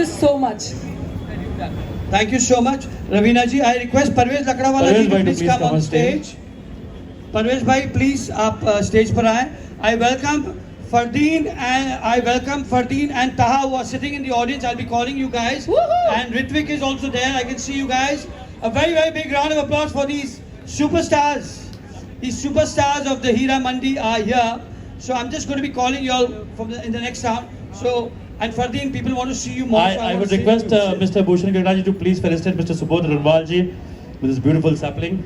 you so much. Thank you so much, Ravina ji. I request Parvez Lakdawala ji to please come on stage. Parvez bhai, please up stage पर आएं. I welcome Fardeen and Taha who are sitting in the audience. I'll be calling you guys. And Ritvik is also there. I can see you guys. A very, very big round of applause for these superstars. These superstars of the Hira Mandi are here. So I'm just going to be calling you all in the next round. So, and Fardeen, people want to see you more. I would request Mr. Bhushan Gagrani to please felicitate Mr. Subodh Ranwal ji with this beautiful sapling.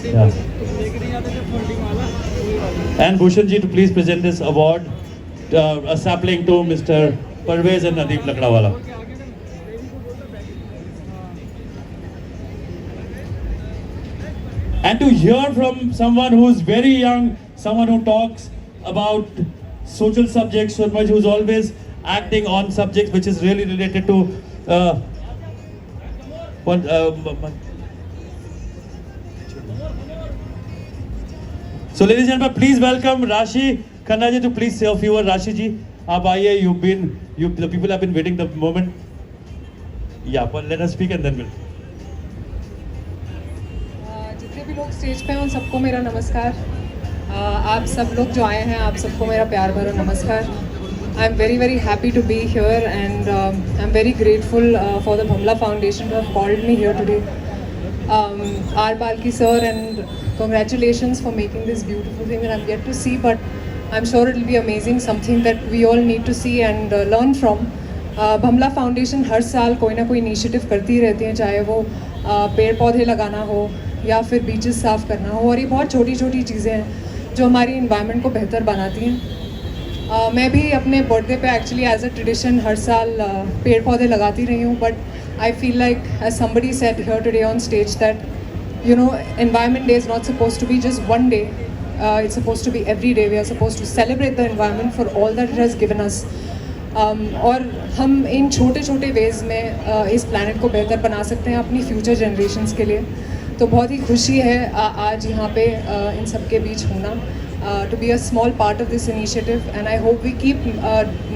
Yeah. And Bhushan ji to please present this award, a sapling to Mr. Parvez and Nadeep Lakdawala. And to hear from someone who is very young, someone who talks about social subjects so much, who's always acting on subjects which is really related to So ladies and gentlemen, please welcome Rashi Khanna ji to please say a few words. Rashi ji, aap aiye, the people have been waiting the moment. Yeah, but let us speak and then we'll. जितने भी लोग stage पे हैं उन सबको मेरा नमस्कार. आप सब लोग जो आए हैं आप सबको मेरा प्यार भरा नमस्कार. I am very very happy to be here and I am very grateful for the Bhamla foundation to have called me here today. R. Balki sir, and congratulations for making this beautiful thing that I'm yet to see, but I'm sure it'll be amazing, something that we all need to see and learn from. Bhamla foundation हर साल कोई ना कोई initiative करती ही रहती हैं, चाहे वो पेड़ पौधे लगाना हो या फिर बीचेस साफ़ करना हो, और ये बहुत छोटी छोटी चीज़ें हैं जो हमारी इन्वायरमेंट को बेहतर बनाती हैं. मैं भी अपने बर्थडे पे एक्चुअली एज अ ट्रेडिशन हर साल पेड़ पौधे लगाती रही हूँ, but I feel like, as somebody said here today on stage, that Environment Day is not supposed to be just one day. It's supposed to be every day. We are supposed to celebrate the environment for all that it has given us. और हम इन छोटे छोटे veg में इस planet को बेहतर बना सकते हैं अपनी फ्यूचर जनरेशन्स के लिए. तो बहुत ही खुशी है आज यहाँ पे इन सब के बीच होना, to be a small part of this initiative, and I hope we keep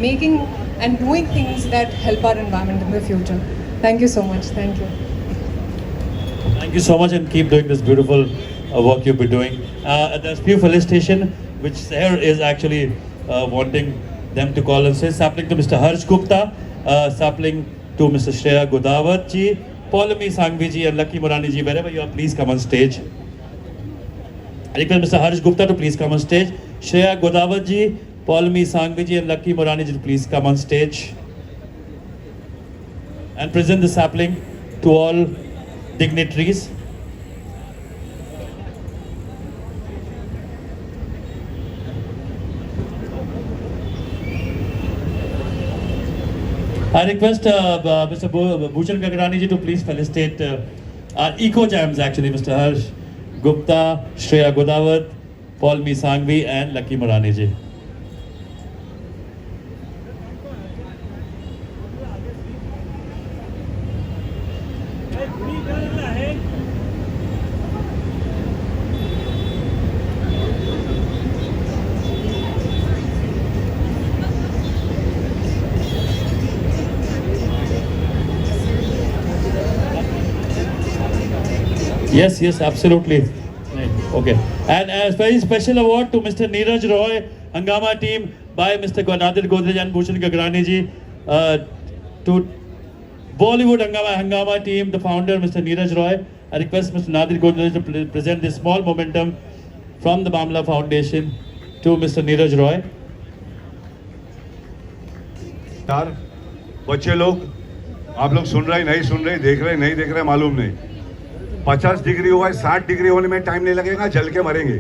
making and doing things that help our environment in the future. Thank you so much. Thank you. Thank you so much, and keep doing this beautiful work you've been doing. There's few felicitation which Seher is actually wanting them to call and say. Sapling to Mr. Harsh Gupta, sapling to Mr. Shreya Godawat ji, Paulami Sangvi ji and Lucky Morani ji. Wherever you are, please come on stage. I request Mr. Harsh Gupta to please come on stage. Shreya Godawat ji, Paulami Sangvi ji and Lucky Morani ji to please come on stage and present the sapling to all dignitaries. I request Mr. Bhushan Gagrani ji to please felicitate our Eco Jams actually, Mr. Harsh Gupta, Shreya Godawat, Paul Mi Sangvi and Lucky Morani ji. Yes, absolutely. Okay. And a very special award to Mr. Neeraj Roy, Hangama team by Mr. Nadir Godrej and Bhushan Gagrani ji. To Bollywood Hangama team, the founder Mr. Neeraj Roy. I request Mr. Nadir Godrej to present this small momentum from the Bamla Foundation to Mr. Neeraj Roy. यार बच्चे लोग, आप लोग सुन रहे नहीं सुन रहे, देख रहे नहीं देख रहे मालूम नहीं. 50 डिग्री हुआ है, 60 डिग्री होने में टाइम नहीं लगेगा, जल के मरेंगे.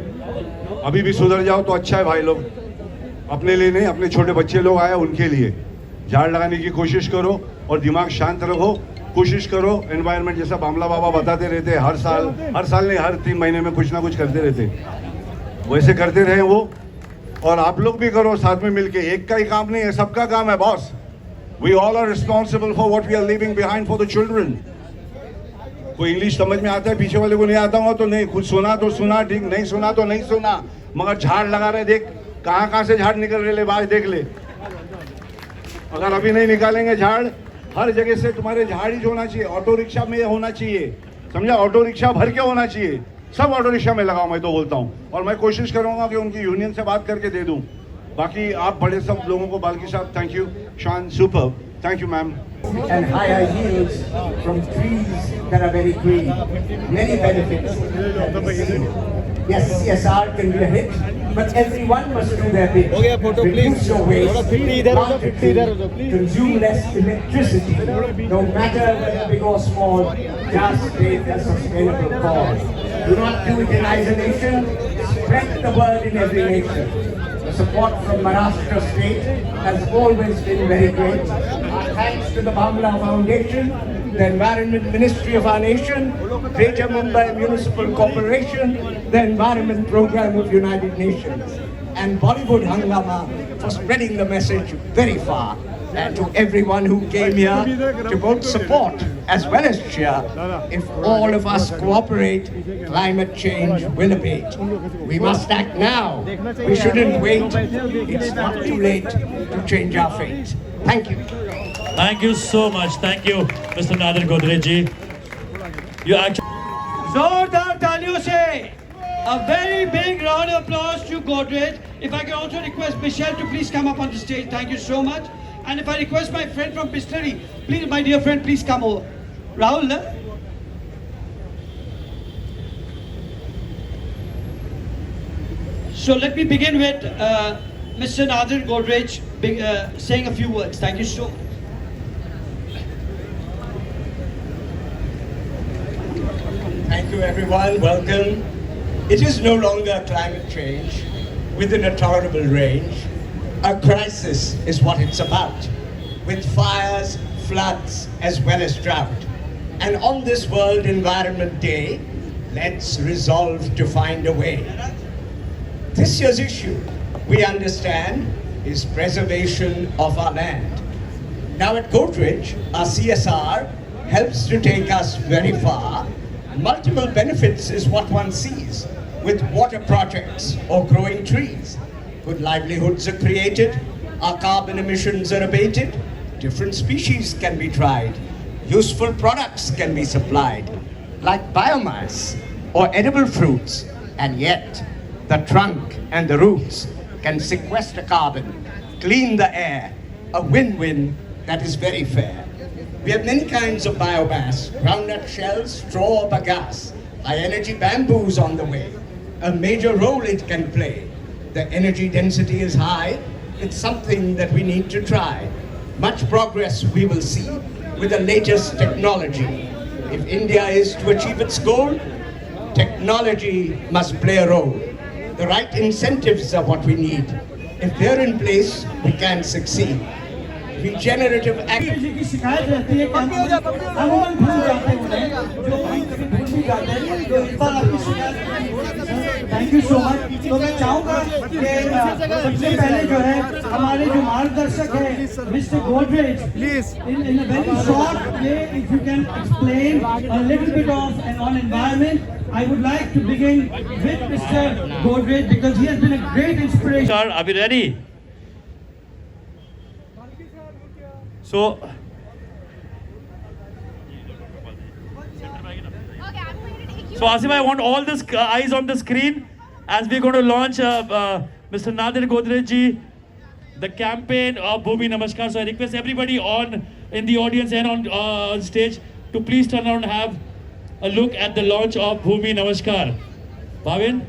अभी भी सुधर जाओ तो अच्छा है भाई लोग. अपने लिए नहीं, अपने छोटे बच्चे लोग आए उनके लिए झाड़ लगाने की कोशिश करो और दिमाग शांत रखो. कोशिश करो एनवायरनमेंट जैसा बामला बाबा बताते रहते हर साल नहीं, हर 3 महीने में कुछ ना कुछ करते रहते, वैसे करते रहे वो. और आप लोग भी करो साथ में मिलके. एक का ही काम नहीं है, सबका काम है boss. We all are responsible for what we are leaving behind for the children. कोई इंग्लिश समझ में आता है, पीछे वाले को नहीं आता हुआ तो नहीं, खुद सुना तो सुना ठीक, नहीं सुना तो नहीं सुना. मगर झाड़ लगा रहे, देख कहाँ कहाँ से झाड़ निकल रहे ले बाज, देख ले। अगर अभी नहीं निकालेंगे झाड़, हर जगह से तुम्हारे झाड़ ही होना चाहिए। ऑटो रिक्शा में होना चाहिए, समझा? ऑटो रिक्शा भर के होना चाहिए, सब ऑटो रिक्शा में लगाओ, मैं तो बोलता हूँ। और मैं कोशिश करूँगा कि उनकी यूनियन से बात करके दे दूँ। बाकी आप बड़े सब लोगों को, बाल्की साहब थैंक यू, शान super, thank you ma'am. And higher yields from trees that are very green. Many benefits. Yes, CSR can be a hit, but everyone must do their bit. Reduce your waste, plant a tree, consume less electricity. No matter whether big or small, just take a sustainable cause. Do not do it in isolation. Spread the word in every nation. The support from Maharashtra state has always been very great. Thanks to the Bamla Foundation, the Environment Ministry of our nation, Greater Mumbai Municipal Corporation, the Environment Program of United Nations, and Bollywood Hangama for spreading the message very far. And to everyone who came here to both support as well as cheer, if all of us cooperate, climate change will abate. We must act now. We shouldn't wait. It's not too late to change our fate. Thank you. Thank you so much. Thank you, Mr. Nadir Godrej ji. You actually. जोरदार तालियों से a very big round of applause to Godrej. If I can also request Michelle to please come up on the stage. Thank you so much. And if I request my friend from Bistleri, please, my dear friend, please come over. Rahul, So let me begin with Mr. Nadir Godrej saying a few words. Thank you so much. Thank you everyone, welcome. It is no longer climate change within a tolerable range. A crisis is what it's about, with fires, floods, as well as drought. And on this World Environment Day, let's resolve to find a way. This year's issue, we understand, is preservation of our land. Now at Godrej, our CSR helps to take us very far. Multiple benefits is what one sees with water projects or growing trees. Good livelihoods are created, our carbon emissions are abated, different species can be tried, useful products can be supplied, like biomass or edible fruits, and yet the trunk and the roots can sequester carbon, clean the air, a win-win that is very fair. We have many kinds of biomass, groundnut shells, straw or bagasse, high-energy bamboos on the way. A major role it can play. The energy density is high. It's something that we need to try. Much progress we will see with the latest technology. If India is to achieve its goal, technology must play a role. The right incentives are what we need. If they're in place, we can succeed. Regenerative agriculture. की शिकायत रहती है कि अमूमन भूल जाते हैं जो कभी भूल भी जाते हैं तो इस बार आपकी शिकायत। Thank you so much. तो मैं चाहूँगा कि सबसे पहले जो है हमारे जो मार्गदर्शक है mister Godrej in a very short way if you can explain a little bit of and on environment. I would like to begin with Mr. Godrej because he has been a great inspiration. Sir, are we ready? So, Asif, I want all this eyes on the screen as we're going to launch Mr. Nadir Godrej ji, the campaign of Bhumi Namaskar. So I request everybody in the audience and on stage to please turn around and have a look at the launch of Bhumi Namaskar. Bhavin?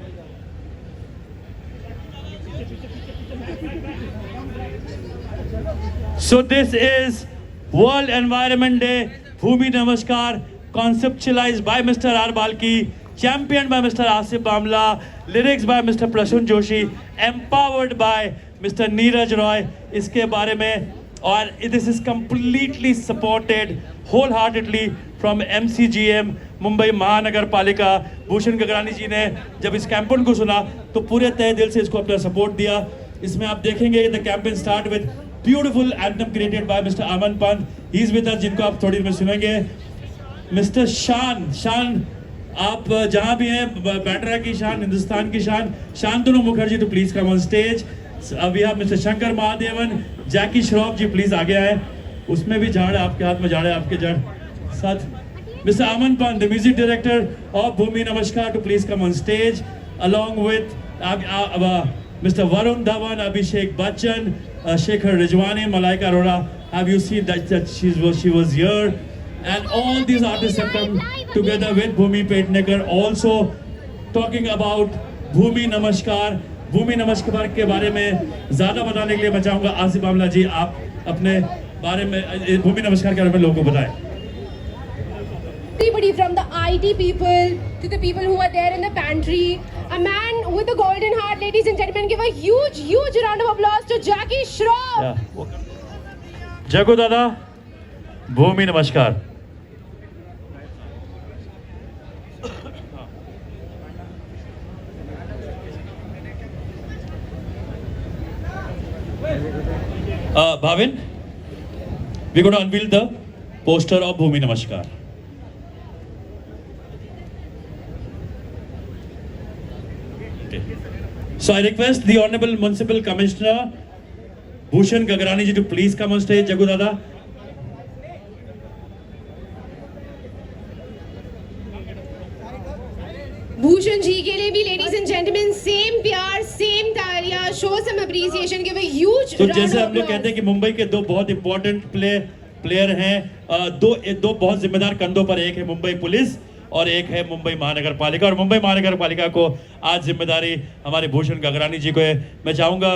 So this is World Environment Day, Bhumi Namaskar, conceptualized by Mr. R. Balki, championed by Mr. Asif Bamla, lyrics by Mr. Prasun Joshi, empowered by Mr. Neeraj Roy. इसके बारे में और this is completely supported wholeheartedly from MCGM, Mumbai महानगर पालिका. भूषण गगरानी जी ने जब इस campaign को सुना तो पूरे तहे दिल से इसको अपना सपोर्ट दिया. इसमें आप देखेंगे the campaign start with beautiful anthem created by Mr. Aman Pant. He is with us, जिनको आप थोड़ी देर में सुनेंगे. Mr. Shan आप जहां भी हैं, बैंड्रा की शान, हिंदुस्तान की शान, Shantanu Mukherjee to please come on stage. We have mister Shankar Mahadevan, Jackie Shroff ji please आगे आए. उसमें भी झाड़ है, आपके हाथ में झाड़ है, आपके झाड़ साथ. Mister Aman Pan, the music director of Bhumi Namaskar to please come on stage along with Mr. Varun Dhawan, Abhishek Bachchan, Shekhar Rijwani, Malaika Arora. Have you seen that she was here? And all these artists have come together with Bhumi Petnekar, also talking about Bhumi Namaskar. Bhumi Namaskar के बारे में ज़्यादा बताने के लिए मैं चाहूँगा आसिफ आमला जी, आप अपने बारे में भूमि नमस्कार के बारे में लोगों को बताएं. Everybody from the IT people to the people who are there in the pantry. A man with a golden heart, ladies and gentlemen, give a huge, huge round of applause to Jackie Shroff. जगू दादा, भूमि नमस्कार. Bhavin, we're going to unveil the poster of Bhumi Namaskar. Okay. So I request the Honorable Municipal Commissioner Bhushan Gagrani ji to please come on stage. Jagu Dada. Bhushan ji के लिए भी ladies and gentleman same प्यार same तालियां, show some appreciation, give a huge तो जैसे हम लोग कहते हैं कि मुंबई के दो बहुत इंपॉर्टेंट प्लेयर हैं, दो बहुत जिम्मेदार कंधों पर, एक है मुंबई पुलिस और एक है मुंबई महानगर पालिका. और मुंबई महानगर पालिका को आज जिम्मेदारी हमारे भूषण गगरानी जी को है. मैं चाहूँगा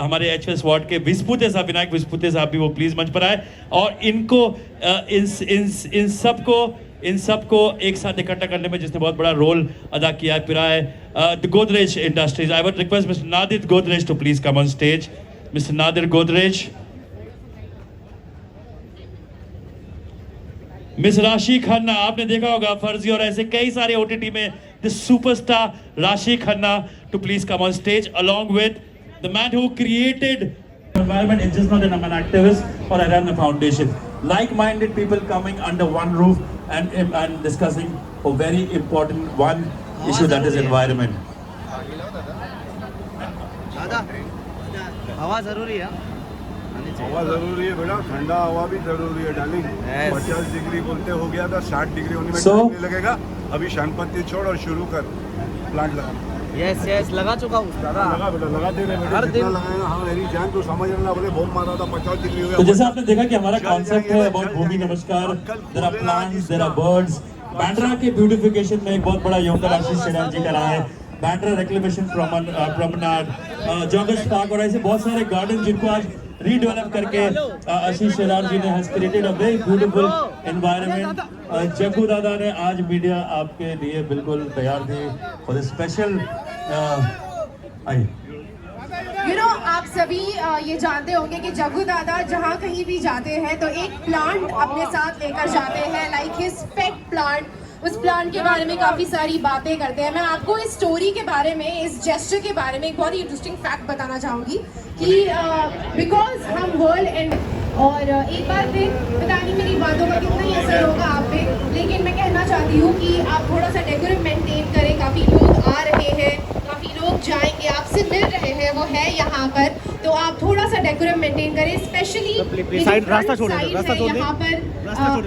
हमारे एचएस वार्ड के विस्पुते साहब, विनायक विस्पुते साहब भी वो प्लीज़ मंच पर आए और इनको इन सबको एक साथ इकट्ठा करने में जिसने बहुत बड़ा रोल अदा किया है the Godrej industries. I would request mister Nadir Godrej to please come on stage. Mister Nadir Godrej. Miss Rashi Khanna, आपने देखा होगा फर्जी और ऐसे कई सारे ओटीटी में, the superstar Rashi Khanna to please come on stage along with the man who created environment is just not an activist or I run a foundation. Like-minded people coming under one roof and discussing a very important one issue, that is environment. हवा जरूरी है. हवा जरूरी है बेटा, ठंडा हवा भी जरूरी है डार्लिंग. 50 डिग्री बोलते हो गया था, 60 डिग्री होने में टाइम नहीं लगेगा. अभी शानपत्ती छोड़ और शुरू कर प्लांट लगाना. यस लगा चुका हूँ दादा. लगा बेटा, लगाते रहे बेटा, जितना लगाएगा. हाँ मेरी जान तो समझ रहा, बोले बम मारा था 50 डिग्री हो गया. तो जैसे आपने देखा कि हमारा कॉन्सेप्ट है about Bhumi Namaskar. There are plants, there are birds. Bandra के ब्यूटिफिकेशन में एक बहुत बड़ा योगदान आशीष शेरार जी का रहा है. Bandra reclamation promenade, joggers park और ऐसे बहुत सारे गार्डन जिनको आज रीडेवलप करके आशीष शेरार जी ने has created a very beautiful environment. Jaggu दादा ने आज मीडिया आपके लिए बिल्कुल तैयार थे फॉर द स्पेशल. आप सभी ये जानते होंगे कि जग्गू दादा जहाँ कहीं भी जाते हैं तो एक प्लांट अपने साथ लेकर जाते हैं, लाइक हिज पेट प्लांट. उस प्लांट के बारे में काफ़ी सारी बातें करते हैं. मैं आपको इस स्टोरी के बारे में, इस जेस्चर के बारे में एक बहुत ही इंटरेस्टिंग फैक्ट बताना चाहूँगी कि बिकॉज हम वर्ल्ड एंड, और एक बार फिर पता नहीं मेरी बातों का कितना ही असर होगा आप पे, लेकिन मैं कहना चाहती हूँ कि आप थोड़ा सा डेकोरम मेंटेन करें. काफ़ी लोग आ रहे हैं, काफ़ी लोग जाएंगे, आपसे मिल रहे हैं, वो है यहाँ पर, तो आप थोड़ा सा डेकोरम मेंटेन करें. स्पेशली रास्ता छोड़ यहाँ पर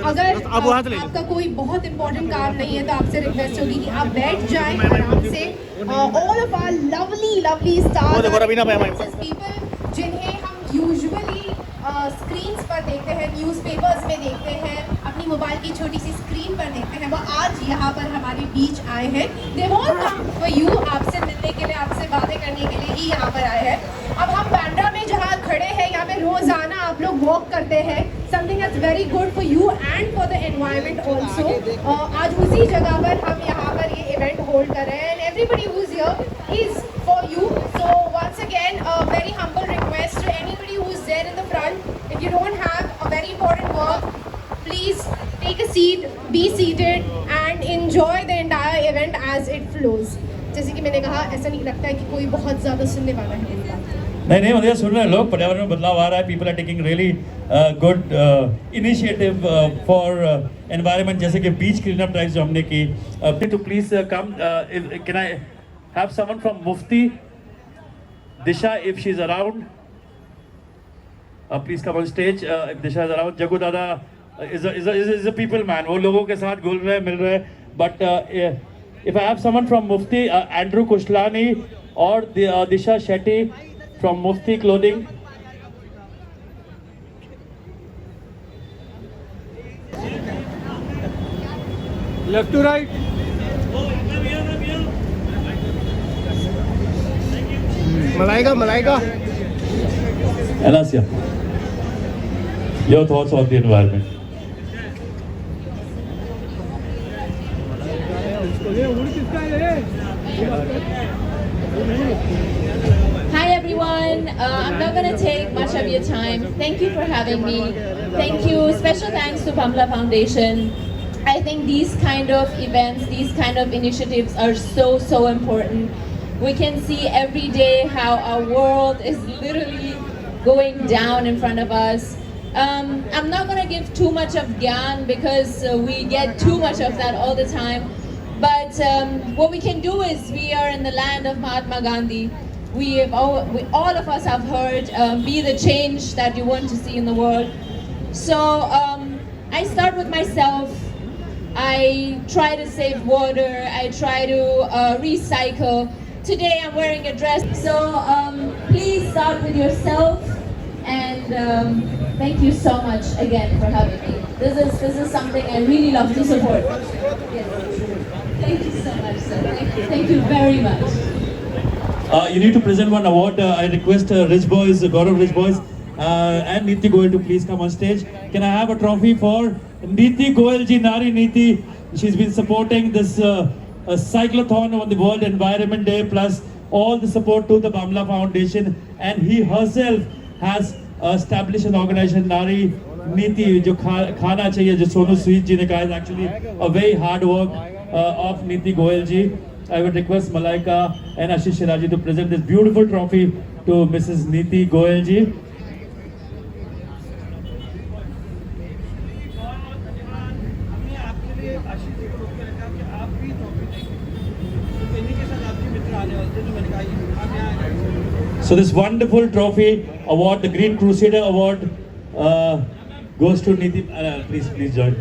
अगर आपका कोई बहुत इंपॉर्टेंट काम नहीं है तो आपसे रिक्वेस्ट होगी कि आप बैठ जाएं आराम से. All of our lovely stars people जिन्हें हम यूजुअली स्क्रीन्स पर देखते हैं, न्यूज़पेपर्स में देखते हैं, अपनी मोबाइल की छोटी सी स्क्रीन पर देखते हैं, वो आज यहाँ पर हमारे बीच आए हैं. They want come for you, आपसे मिलने के लिए, आपसे बातें करने के लिए ही यहाँ पर आए हैं. अब हम बैंड्रा में जहाँ खड़े हैं, यहाँ पे रोजाना आप लोग वॉक करते हैं. Something that's very good for you and for the environment also. आज उसी जगह पर हम यहाँ पर ये इवेंट होल्ड कर रहे हैं and everybody who is here is for you. So once again a very humble request to anybody who is there in the front, if you don't have a very important work, please take a seat, be seated and enjoy the entire event as it flows. जैसे कि मैंने कहा, ऐसा नहीं लगता है कि कोई बहुत ज़्यादा सुनने वाला है मेरी बात. नहीं नहीं मतलब सुन रहे हैं लोग, पर्यावरण में बदलाव आ रहा है, people are taking really good initiative for environment, जैसे कि बीच क्लीन अप ड्राइव जो हमने की. To please come, can I have someone from Mufti, Disha if she is around, please come on stage if Disha is around. Jaggu Dada is a people man, वो लोगों के साथ घुल रहे मिल रहे. But if I have someone from Mufti, Andrew Kushlani और Disha Shetty from Mufti Clothing. Left to right. Malaika. Alasia, your thoughts on the environment? Hi everyone, I'm not going to take much of your time. Thank you for having me. Thank you. Special thanks to Bamla Foundation. I think these kind of events, these kind of initiatives are so important. We can see every day how our world is literally going down in front of us. I'm not going to give too much of gyan because we get too much of that all the time. But what we can do is, we are in the land of Mahatma Gandhi. All of us have heard, be the change that you want to see in the world. So I start with myself. I try to save water. I try to recycle. Today I'm wearing a dress. So please start with yourself. And thank you so much again for having me. This is something I really love to support. Yes. Thank you so much, sir. Thank you very much. You need to present one award. I request Rich Boys, Gaurav Rich Boys and Neeti Goyal to please come on stage. Can I have a trophy for Neeti Goyal ji, Nari Neeti? She's been supporting this cyclothon on the World Environment Day, plus all the support to the Bamla Foundation, and he herself has established an organization, Nari Neeti, jo khana chahiye, jo Sonu Sweet ji ne kaha, is actually a very hard work of Neeti Goyal ji. I would request Malaika and Ashish Shiraji to present this beautiful trophy to Mrs. Neeti Goyal ji. So this wonderful trophy award, the Green Crusader Award, goes to Neeti. Please join.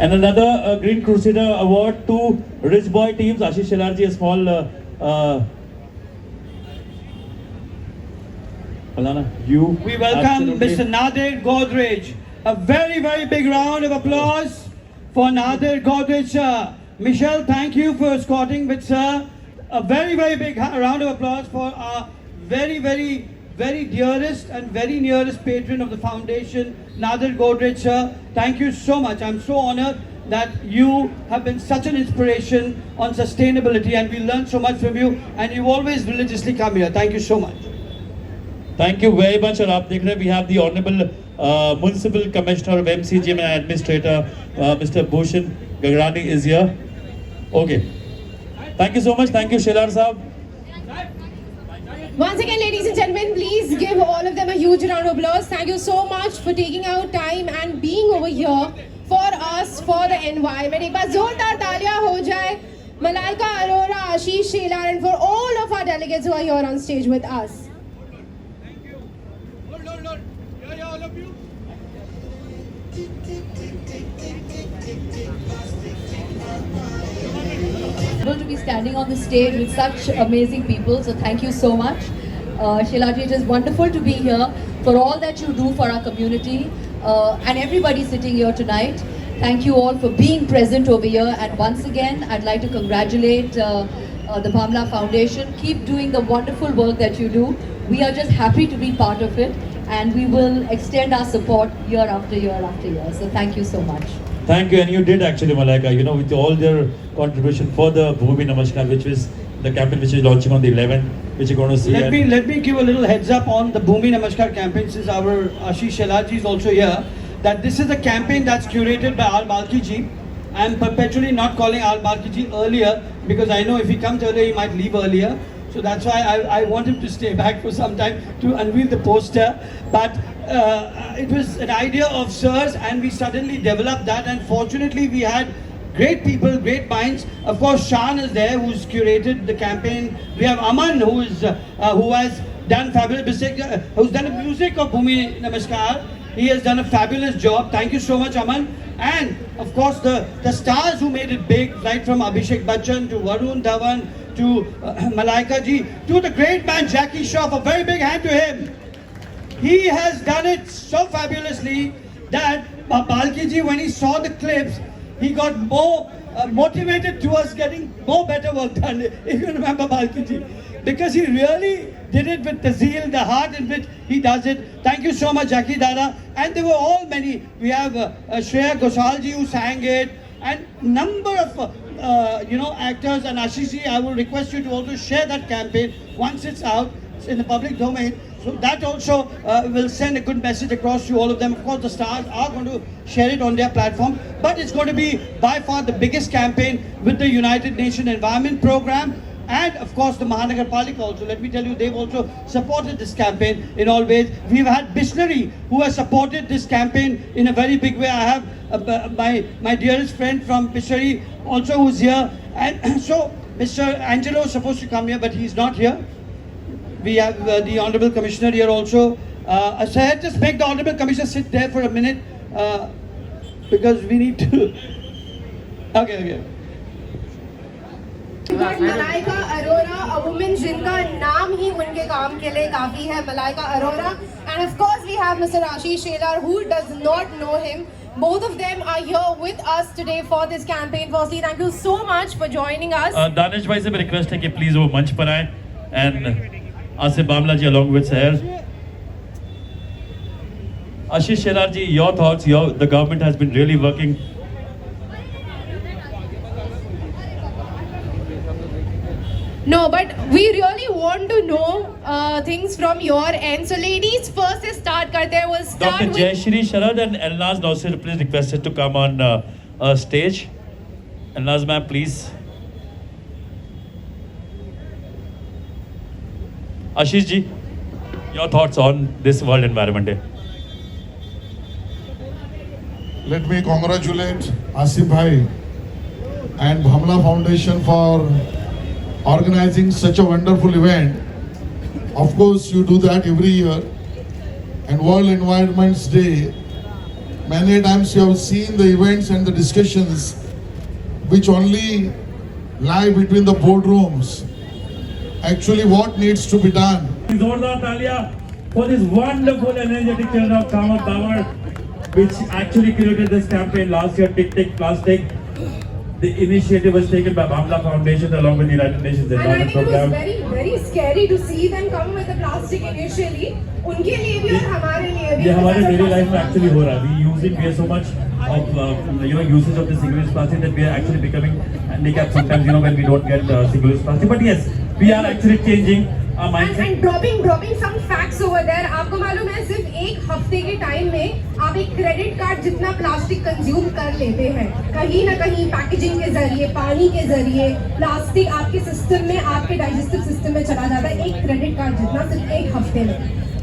And another Green Crusader Award to Rich Boy teams. Ashish Shilarji, a small Alana, you. We welcome Absolutely. Mr. Nadir Godrej. A very big round of applause for Nadir Godrej. Michelle, thank you for escorting with sir. A very big round of applause for our very dearest and very nearest patron of the foundation, Nadir Godrej sir. Thank you so much. I'm so honored that you have been such an inspiration on sustainability, and we learned so much from you, and you always religiously come here. Thank you so much. Thank you very much. और आप देख रहे हैं, we have the Honorable Municipal Commissioner of MCGM and Administrator, Mr. Bhushan Gagrani is here. Okay. Thank you so much. Thank you, Shilar Saab. Once again, ladies and gentlemen, please give all of them a huge round of applause. Thank you so much for taking out time and being over here for us, for the environment. एक बार जोरदार तालियां हो जाए Malaika Arora, Ashish Shelar, and for all of our delegates who are here on stage with us. Thank you. Hold. Yeah, all of you. To be standing on the stage with such amazing people, so thank you so much. Sheilaji, it is wonderful to be here for all that you do for our community and everybody sitting here tonight. Thank you all for being present over here, and once again I'd like to congratulate the Bamla Foundation. Keep doing the wonderful work that you do. We are just happy to be part of it, and we will extend our support year after year after year. So thank you so much. Thank you, and you did actually, Malaika, you know, with all their contribution for the Bhumi Namaskar, which is the campaign which is launching on the 11th, which you're going to see. Let me give a little heads up on the Bhumi Namaskar campaign, since our Ashish Shelarji is also here, that this is a campaign that's curated by Al Malki ji, I'm perpetually not calling Al Balkiji earlier because I know if he comes earlier, he might leave earlier. So that's why I want him to stay back for some time to unveil the poster. But it was an idea of Sir's, and we suddenly developed that. And fortunately, we had great people, great minds. Of course, Shan is there, who's curated the campaign. We have Aman, who has done fabulous, who's done the music of Bhumi Namaskar. He has done a fabulous job. Thank you so much, Aman. And of course, the stars who made it big, right from Abhishek Bachchan to Varun Dhawan to Malaika ji, to the great man Jackie Shroff. A very big hand to him. He has done it so fabulously that Balki ji, when he saw the clips, he got more motivated towards getting more better work done. If you remember Balki ji, because he really did it with the zeal, the heart in which he does it. Thank you so much, Jackie Dada. And there were all many. We have Shreya Ghoshal ji who sang it, and number of actors. And Ashish ji, I will request you to also share that campaign once it's out. It's in the public domain. So that also will send a good message across to all of them. Of course, the stars are going to share it on their platform, but it's going to be by far the biggest campaign with the United Nations Environment Programme. And of course the Mahanagarpalika also. Let me tell you, they've also supported this campaign in all ways. We've had Bisleri who has supported this campaign in a very big way. I have my dearest friend from Bisleri also who's here. And so Mr. Angelo is supposed to come here, but he's not here. We have the Honorable Commissioner here also. So just make the Honorable Commissioner sit there for a minute because we need to... Okay. But Malaika Arora, a woman जिनका नाम ही उनके काम के लिए काफी है, Malaika Arora. And of course we have Mr. Ashish Shelar, who does not know him. Both of them are here with us today for this campaign. Firstly, thank you so much for joining us. Danish भाई से मेरी request है कि please वो मंच पर आए and Asif Bamla ji along with Seher. Ashish Shelar ji, your thoughts? The government has been really working. No, but we really want to know things from your end. So ladies, first se start karte hain. We'll start Dr. with... Jayashri Sharad and Elnaz Nausir, please requested to come on stage. Elnaz ma'am, please. Ashish ji, your thoughts on this World Environment Day? Let me congratulate Asif Bhai and Bhamla Foundation for organizing such a wonderful event. Of course, you do that every year. And World Environment Day, many times you have seen the events and the discussions which only lie between the boardrooms. Actually, what needs to be done? Zordar Talia for this wonderful energetic children of Kamath Dawar, which actually created this campaign last year, Tick Tick Plastic. The initiative was taken by Bhamla Foundation along with the United Nations And I Environment think it was Program. very scary to see them come with the plastic initially. उनके लिए भी और हमारे लिए भी. ये हमारे daily life में actually हो रहा है. We are so much of usage of the single-use plastic that we are actually becoming handicapped sometimes, when we don't get single-use plastic. But yes, we are actually changing our mindset. And dropping some facts over there. आपको मालूम है सिर्फ एक हफ्ते के time में आप एक क्रेडिट कार्ड जितना प्लास्टिक कंज्यूम कर लेते हैं. कहीं ना कहीं पैकेजिंग के जरिए, पानी के जरिए प्लास्टिक आपके सिस्टम में, आपके डाइजेस्टिव सिस्टम में चला जाता है. एक क्रेडिट कार्ड जितना सिर्फ एक हफ्ते में.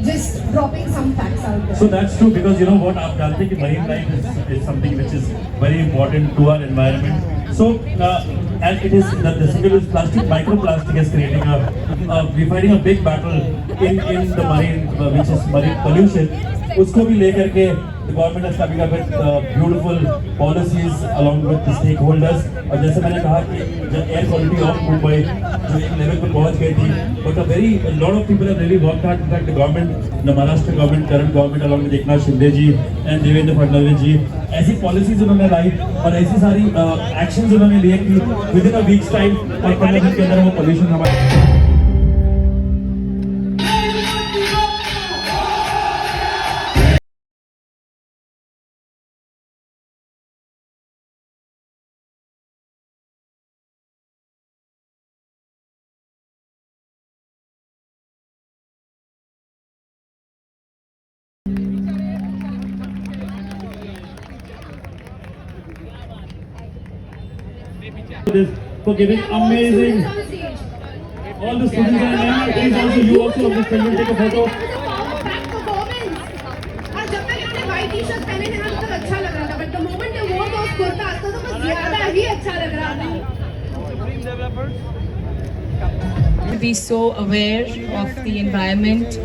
Just dropping some facts out there. So that's true, because you know what, आप जानते हैं कि marine life is something which is very important to our environment. So and it is the single-use plastic, microplastic is creating we're fighting a big battle in the marine, which is marine pollution. उसको भी लेकर के the government has coming up with beautiful policies along with the stakeholders. और जैसे मैंने कहा कि जब air quality of Mumbai जो एक level पर पहुंच गई थी, but a lot of people have really worked hard. In fact, the government, the Maharashtra government, current government along with Eknath Shinde ji and Devendra Fadnavis ji, ऐसी policies उन्होंने लाई और ऐसी सारी actions उन्होंने लिए कि within a week's time और 15 दिन के अंदर वो pollution हमारे for giving amazing. All the students are here. Please also you also of this film take a photo. और जब तक इन्होंने white t-shirt पहने थे ना तब अच्छा लग रहा था, but the moment they wore those kurtas तो कुछ ज़्यादा ही अच्छा लग रहा था. Be so aware of the environment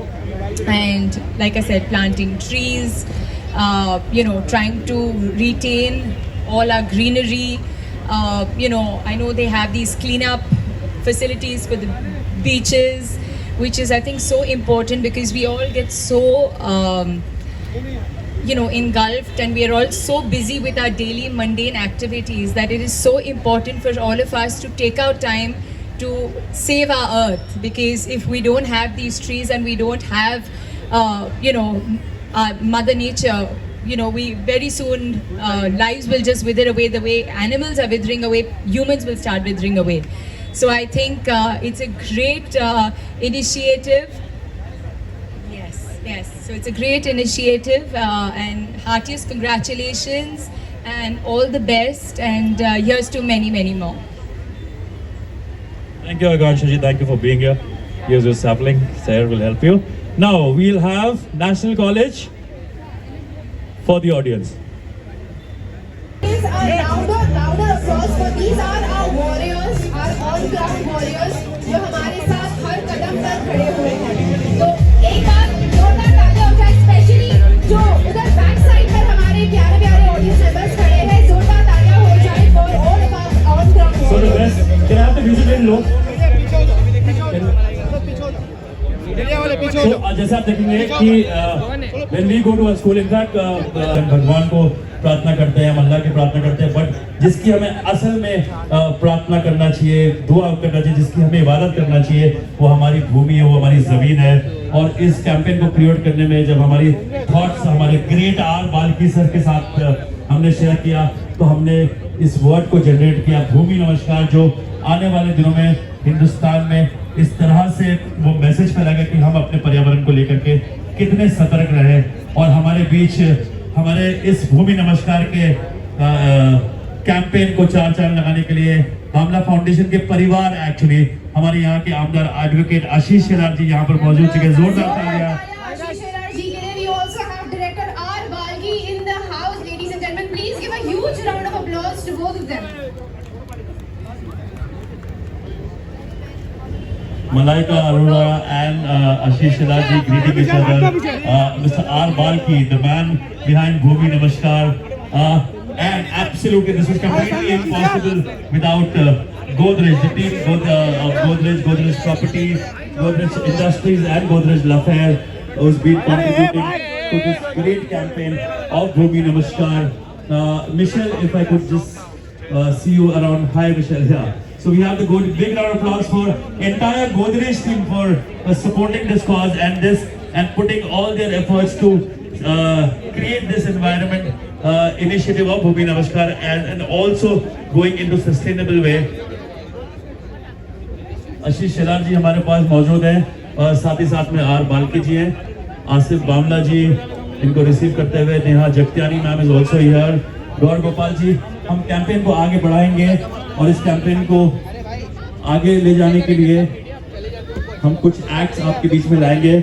and, like I said, planting trees, trying to retain all our greenery. I know they have these cleanup facilities for the beaches, which is, I think, so important because we all get so engulfed and we are all so busy with our daily mundane activities that it is so important for all of us to take out time to save our earth, because if we don't have these trees and we don't have our mother nature, we very soon lives will just wither away. The way animals are withering away, humans will start withering away. So I think it's a great initiative. Yes, so it's a great initiative and heartiest congratulations and all the best, and here's to many, many more. Thank you, Akansha ji. Thank you for being here. Here's your sapling. Sarah will help you. Now we'll have National College for the audience. Please, louder applause for these are our warriors, our on-ground warriors, जो हमारे साथ हर कदम पर खड़े हुए हैं. तो एक बार जोरदार तालियां हो जाए, स्पेशली जो उधर बैक साइड पर हमारे प्यारे प्यारे ऑडियंस मेंबर्स खड़े हैं. जोरदार तालियां हो जाए for all of our on-ground So the warriors. best. Can I have the music in low? So जैसे आप देखेंगे कि when we go to a school, in fact भगवान को प्रार्थना करते हैं, अल्लाह की प्रार्थना करते हैं, बट जिसकी हमें असल में प्रार्थना करना चाहिए, दुआ करना चाहिए, जिसकी हमें इबादत करना चाहिए, वो हमारी भूमि है, वो हमारी ज़मीन है. और इस कैंपेन को क्रिएट करने में जब हमारी थॉट्स हमारे ग्रेट आर बाल्की सर के साथ हमने शेयर किया, तो हमने इस वर्ड को जनरेट किया, भूमि नमस्कार, जो आने वाले दिनों में हिंदुस्तान में इस तरह से वो मैसेज फैलाएगा कि हम अपने पर्यावरण को लेकर के कितने सतर्क रहे. और हमारे बीच हमारे इस भूमि नमस्कार के कैंपेन को चार चांद लगाने के लिए बामला फाउंडेशन के परिवार, एक्चुअली हमारे यहाँ के आमदार एडवोकेट आशीष शेलार जी यहाँ पर मौजूद थे. जोरदार तालियां. आशीष शेलार जी के लिए we also have director R. Balgi in the house. Ladies and gentlemen, please give a huge round of applause to both of them. Malaika Arora and Ashish Shilaji greeting each other. Mr. R. Balki, the man behind Bhumi Namaskar. And absolutely, this is completely impossible without Godrej, the team of Godrej Properties, Godrej Industries and Godrej Lafair, who's been contributing to this great campaign of Bhumi Namaskar. Michelle, if I could just see you around. Hi, Michelle. Yeah. So we have to go to big round of applause for entire Godrej team for supporting this cause and putting all their efforts to create this environment initiative of Bhumi Namaskar and also going into sustainable way. Ashish Shelar जी हमारे पास मौजूद हैं और साथ ही साथ में are Balki जी हैं, आसिफ बामला जी इनको receive करते हुए, Neha Jagtiani ma'am is also here, Gaur Gopal ji. हम कैंपेन को आगे बढ़ाएंगे और इस कैंपेन को आगे ले जाने के लिए हम कुछ एक्ट्स आपके बीच में लाएंगे.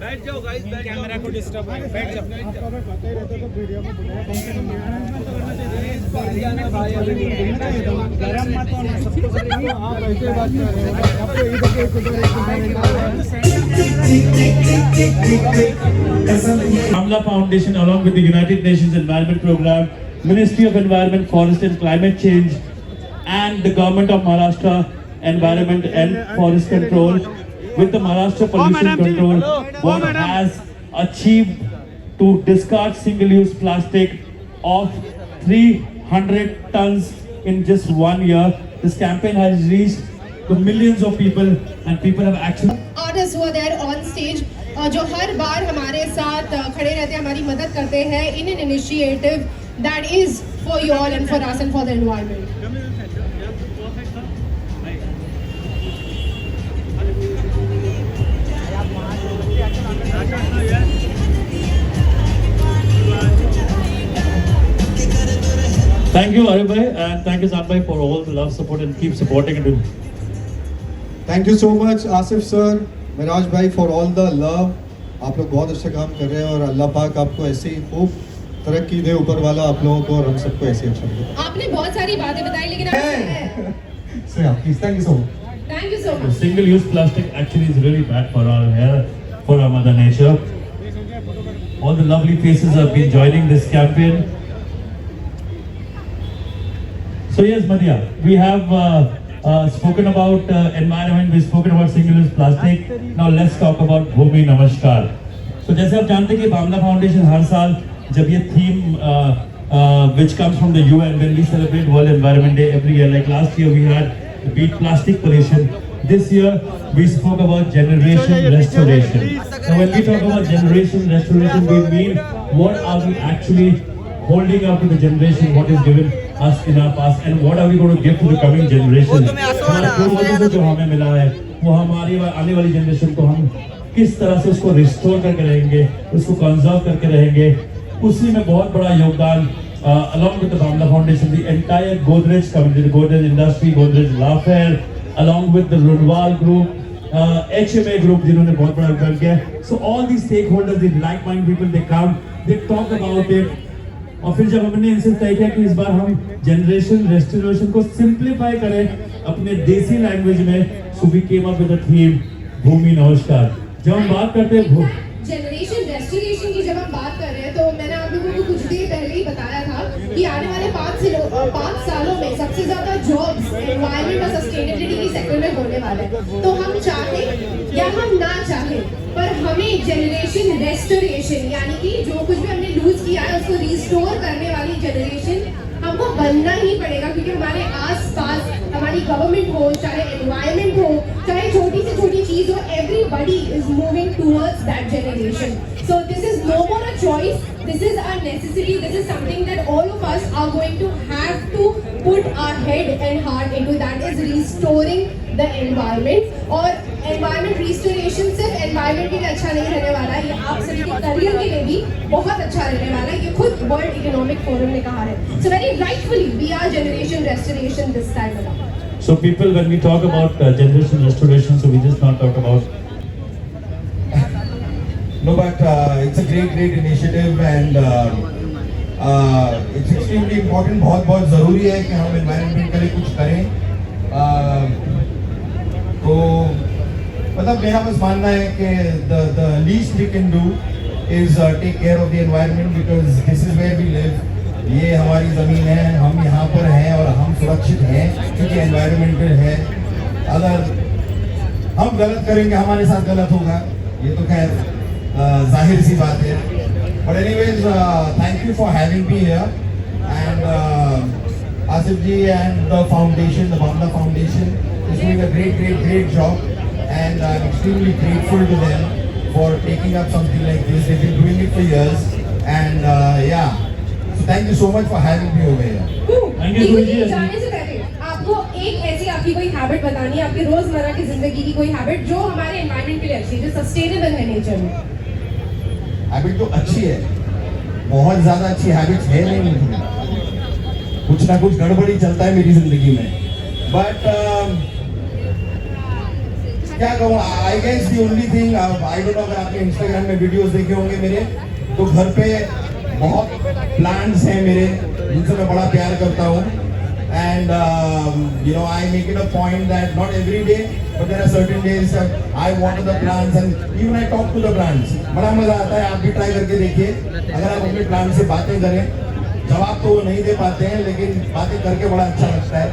बैठ जाओ गाइस, कैमरा को डिस्टर्ब है, बैठ जाओ. Amla Foundation, along with the United Nations Environment Program, Ministry of Environment, Forest and Climate Change, and the Government of Maharashtra Environment and Forest Control, with the Maharashtra Pollution Control Board, has achieved to discard single-use plastic of 300 tons in just 1 year. This campaign has reached to millions of people and people have actually... Artists who are there on stage, जो हर बार हमारे साथ खड़े रहते हैं, हमारी मदद करते हैं in an initiative that is for you all and for us and for the environment. Thank you, Arif bhai, and thank you, Zan bhai, for all the love, support, and keep supporting it. Thank you so much Asif sir, Miraj भाई, for all the love. आप लोग बहुत अच्छा काम कर रहे हैं और अल्लाह पाक आपको ऐसे ही खूब तरक्की दे ऊपर वाला, आप लोगों को और हम सबको ऐसे अच्छा लगे. आपने बहुत सारी बातें बताई लेकिन thank you so much. Thank you so much. Single-use plastic actually is really bad for our hair, for our mother nature. All the lovely faces have been joining this campaign. So yes, Madhya, we have spoken about environment, we've spoken about single-use plastic. Now let's talk about Bhumi Namaskar. So जैसे आप जानते हैं कि बामला foundation हर साल जब ये theme which comes from the UN when we celebrate World Environment Day every year, like last year we had beat plastic pollution. This year we spoke about generation restoration. So when we talk about generation restoration, we mean what are we actually holding up to the generation, what is given us in our past, and what are we going to give to the coming generation. हमारे पूर्वजों से जो हमें मिला है वो हमारी आने वाली जनरेशन को हम किस तरह से उसको रिस्टोर करके रहेंगे, उसको कंजर्व करके रहेंगे, उसी में बहुत बड़ा योगदान along with the Bamla Foundation, the entire Godrej community, the Godrej industry, Godrej Lawfare, along with the Runwal group, HMA group, जिन्होंने बहुत बड़ा योगदान किया. So all these stakeholders, the like-minded people, they come, they talk about it. और फिर जब हमने इनसे तय किया कि इस बार हम जनरेशन रेस्टोरेशन को सिंप्लीफाई करें अपने देसी लैंग्वेज में, so we came up with a theme भूमि नमस्कार. जब हम बात करते हैं जनरेशन रेस्टोरेशन की जब हम बात कर रहे हैं तो मैंने आप लोगों को कुछ देर पहले ही बताया था कि आने वाले 5 सालों में सबसे ज्यादा जॉब्स एनवायरमेंट और सस्टेनेबिलिटी के सेक्टर में होने वाले हैं. तो हम चाहें या हम ना चाहें, पर हमें जनरेशन रेस्टोरेशन यानी कि जो कुछ भी हमने लूज किया है उसको रिस्टोर करने वाली जनरेशन हमको बनना ही पड़ेगा, क्योंकि हमारे आस-पास हमारी गवर्नमेंट हो, चाहे एनवायरमेंट हो, चाहे छोटी से छोटी चीज हो, everybody is moving towards that generation. So this is no more a choice, this is a necessity, this is something that all of us are going to have to put our head and heart into, that is restoring the environment. और environment restoration सिर्फ environment के लिए अच्छा नहीं रहने वाला है, ये आप सभी के करियर के लिए भी बहुत अच्छा रहने वाला है. ये खुद वर्ल्ड इकोनॉमिक फोरम ने कहा है. So very rightfully we are generation restoration this time around. So people, when we talk about generation restoration, so we just not talk about. No, but it's a great initiative and it's extremely important. बहुत ज़रूरी है कि हम environment के लिए कुछ करें. तो मतलब मेरा बस मानना है कि the least we can do is take care of the environment, because this is where we live. ये हमारी ज़मीन है, हम यहाँ पर हैं और हम सुरक्षित हैं क्योंकि environmental है. अगर हम गलत करेंगे हमारे साथ गलत होगा, ये तो खैर जाहिर सी बात है. But anyways, thank you for having me here, and Asif ji and the foundation, the Bamla Foundation, is doing a great job, and I'm extremely grateful to them for taking up something like this. They've been doing it for years, and yeah, so thank you so much for having me over here. Thank you, Guruji. जाने से पहले आपको एक ऐसी आपकी कोई habit बतानी है, आपकी रोजमर्रा की जिंदगी की कोई हैबिट जो हमारे एनवायरनमेंट के लिए अच्छी है, जो सस्टेनेबल है नेचर में. हैबिट तो अच्छी है, बहुत ज्यादा अच्छी हैबिट्स है नहीं, कुछ ना कुछ गड़बड़ी चलता है मेरी जिंदगी में. बट क्या कहूँ, I guess the only thing, I don't know अगर आपने इंस्टाग्राम में वीडियोस देखे होंगे मेरे, तो घर पे बहुत प्लांट्स हैं मेरे जिनसे मैं बड़ा प्यार करता हूँ. And you know, I make it a point that not every day, but there are certain days that I water the plants and even I talk to the plants. बड़ा मजा आता है, आप भी ट्राई करके देखिए. अगर आप अपने प्लांट से बातें करें, जवाब तो वो नहीं दे पाते हैं लेकिन बातें करके बड़ा अच्छा लगता है.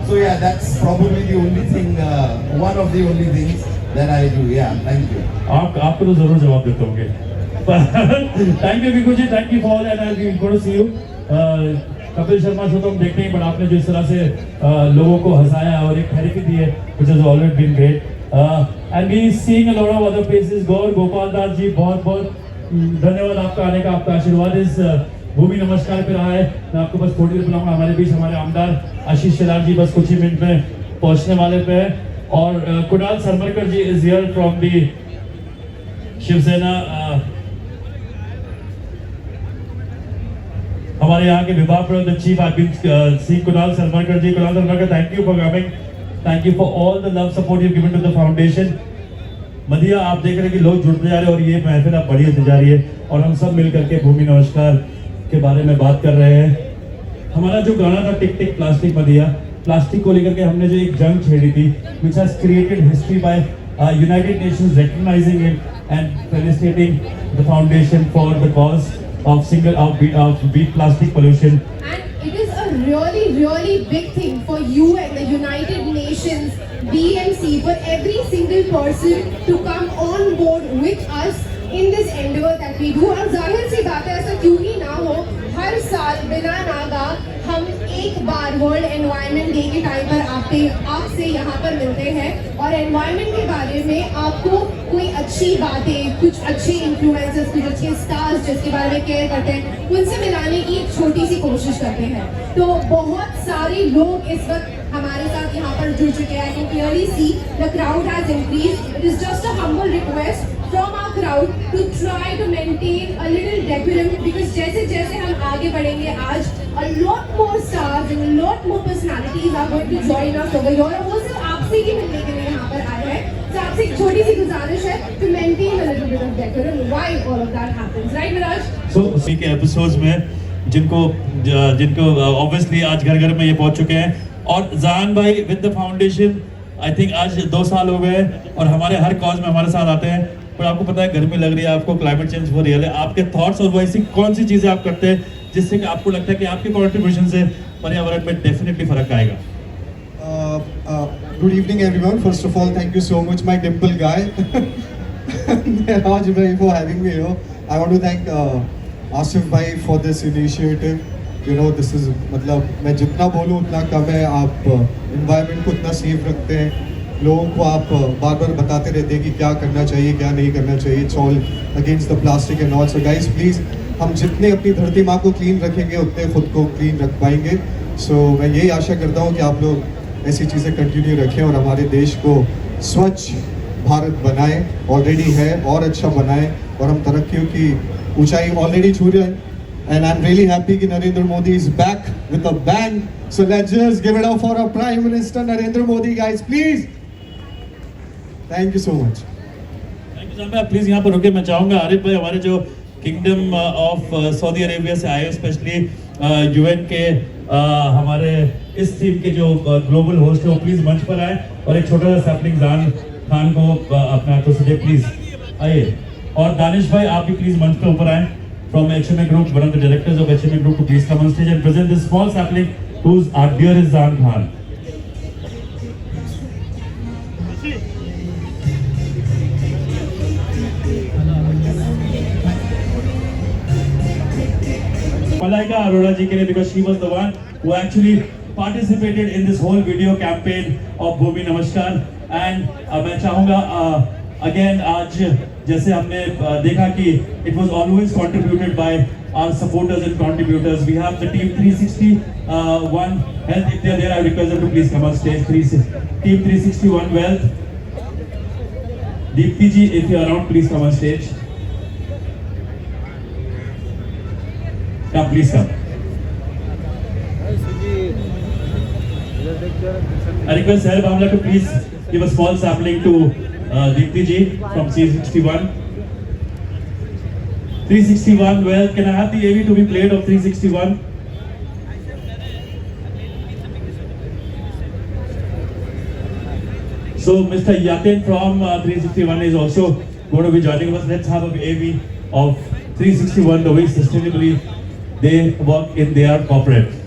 So yeah, that's probably the only thing, one of the only things that I do. Yeah, thank you. आपको तो जरूर जवाब देते होंगे. Thank you Viku ji, thank you for all, and I'll be good to see you. Kapil Sharma show तो हम देखते हैं, बट आपने जो इस तरह से लोगों को हंसाया और एक थेरेपी दी है, which has always been great. And we seeing a lot of other places. Gopal Das ji, बहुत धन्यवाद आपका आने का, आपका आशीर्वाद इस भूमि नमस्कार पे रहा है. मैं आपको बस थोड़ी देर बुलाऊंगा. हमारे बीच हमारे आमदार आशीष शेलार जी बस कुछ ही मिनट में पहुंचने वाले पे हैं, और Kunal Sarmarkar ji is here from the Shiv Sena. हमारे यहाँ के विभाग प्रबंधक चीफ आई बीन सी Kunal Sarmakar ji, Kunal Sarmakar, thank you for coming, thank you for all the love support you given to the foundation. मदिया, आप देख रहे हैं कि लोग जुड़ते जा रहे हैं और ये महफिल अब बड़ी होती जा रही है और हम सब मिलकर के भूमि नमस्कार के बारे में बात कर रहे हैं। हमारा जो गाना था टिक टिक प्लास्टिक मदिया, प्लास्टिक को लेकर के हमने जो एक जंग छेड़ी थी, which has created history by United Nations recognizing it and felicitating the foundation for the cause of beat plastic pollution. And it is a really big thing for you and the United Nations BMC, for every single person to come on board with us in this endeavor that we do. और जाहिर सी बात है, ऐसा क्यों ही ना हो, हर साल बिना नागा हम एक बार वर्ल्ड एनवायरनमेंट डे के टाइम पर आपसे यहाँ पर मिलते हैं और एनवायरनमेंट के बारे में आपको कोई अच्छी बातें, कुछ अच्छे इन्फ्लुएंसर्स, कुछ अच्छे स्टार्स जिसके बारे में केयर करते हैं, उनसे मिलाने की एक छोटी सी कोशिश करते हैं। तो बहुत सारे लोग इस वक्त हमारे साथ यहाँ पर जुड़ चुके हैं। I can clearly see the crowd has increased. It is just a humble request from our crowd to try to maintain a little decorum, because जैसे जैसे हम आगे बढ़ेंगे आज a lot more stars and a lot more personalities are going to join us over here। और वो सिर्फ आपसे ही मिलने के लिए यहाँ पर आए हैं। तो आपसे एक छोटी सी गुजारिश है to maintain a little bit of decorum while all of that happens, right Miraj? So इसी के एपिसोड्स में जिनको ऑब्वियसली आज घर घर में ये पहुंच चुके हैं और जान भाई with the foundation I think आज 2 साल हो गए और हमारे हर कॉज में हमारे साथ आते हैं। पर आपको पता है गर्मी लग रही है, आपको क्लाइमेट चेंज हो रियल है, आपके थॉट्स और वैसी कौन सी चीजें आप करते हैं जिससे कि आपको लगता है कि आपके कंट्रीब्यूशन से पर्यावरण में डेफिनेटली फर्क आएगा? Good evening everyone. First of all, thank you so much my dimple guy Raj bhai for having me here. I want to thank Asif bhai for this initiative. You know, this is मतलब मैं जितना बोलूँ उतना कम है। आप environment को इतना safe रखते हैं, लोगों को आप बार बार बताते रहते हैं कि क्या करना चाहिए क्या नहीं करना चाहिए। It's all against the plastic and all. So guys please, हम जितने अपनी धरती माँ को क्लीन रखेंगे उतने खुद को क्लीन रख पाएंगे। So मैं यही आशा करता हूँ कि आप लोग ऐसी चीज़ें कंटिन्यू रखें और हमारे देश को स्वच्छ भारत बनाएं। ऑलरेडी है और अच्छा बनाएं और हम तरक्कियों की ऊंचाई ऑलरेडी छू रहे हैं। And I'm really happy that Narendra Modi is back with a bang. So let's just give it up for our Prime Minister Narendra Modi, guys, please. Thank you so much. Thank you Zampa, please यहाँ पर रुके। मैं चाहूँगा आरिफ भाई, हमारे जो kingdom of Saudi Arabia से आए, स्पेशली यूएन के हमारे इस थीम के जो ग्लोबल होस्ट है, वो प्लीज मंच पर आए और एक छोटा सा सैपलिंग जान खान को अपने हाथों से प्लीज आइए। और दानिश भाई आप भी प्लीज मंच पे ऊपर आए। From HMA Group, one of the directors of HMA Group, to please come on stage and present this small sapling whose our dearest Zan Khan. Malaika Arora ji ke liye, because she was the one who actually participated in this whole video campaign of Bhumi Namaskar. And मैं चाहूँगा again आज जैसे हमने देखा कि it was always contributed by our supporters and contributors. We have the team 361 Health. If they are there, I request them to please come on stage. Team 361 Wealth. Deepti ji, if you are around, please come on stage. Come, please come. I request Sahil Bhamla to please give a small sapling to Deepti ji from C61. 361, well, can I have the AV to be played of 361? So Mr. Yatin from 361 is also going to be joining us. Let's have a AV of 361, the way sustainably they work in their corporate.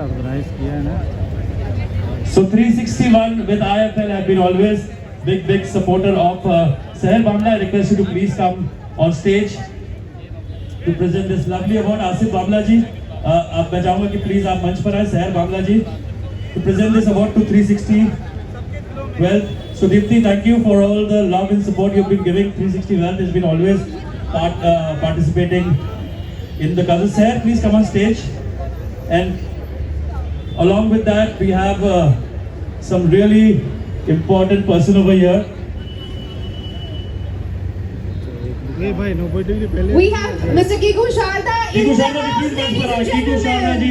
Organise किया है ना। So 361 with IFL have been always big supporter of Seher Bamla. I request you to please come on stage to present this lovely award. Asif Bamla ji, अब मैं चाहूँगा कि please आप मंच पर आए, सहर बामला जी, to present this award to 360 Wealth. So Deepti, thank you for all the love and support you've been giving. 360 Wealth has been always participating in the causes. Seher, please come on stage. And along with that, we have some really important person over here. We have Mr. Kiku Sharda. Kiku Sharda ji, please मंच पर आए. Kiku Sharda ji,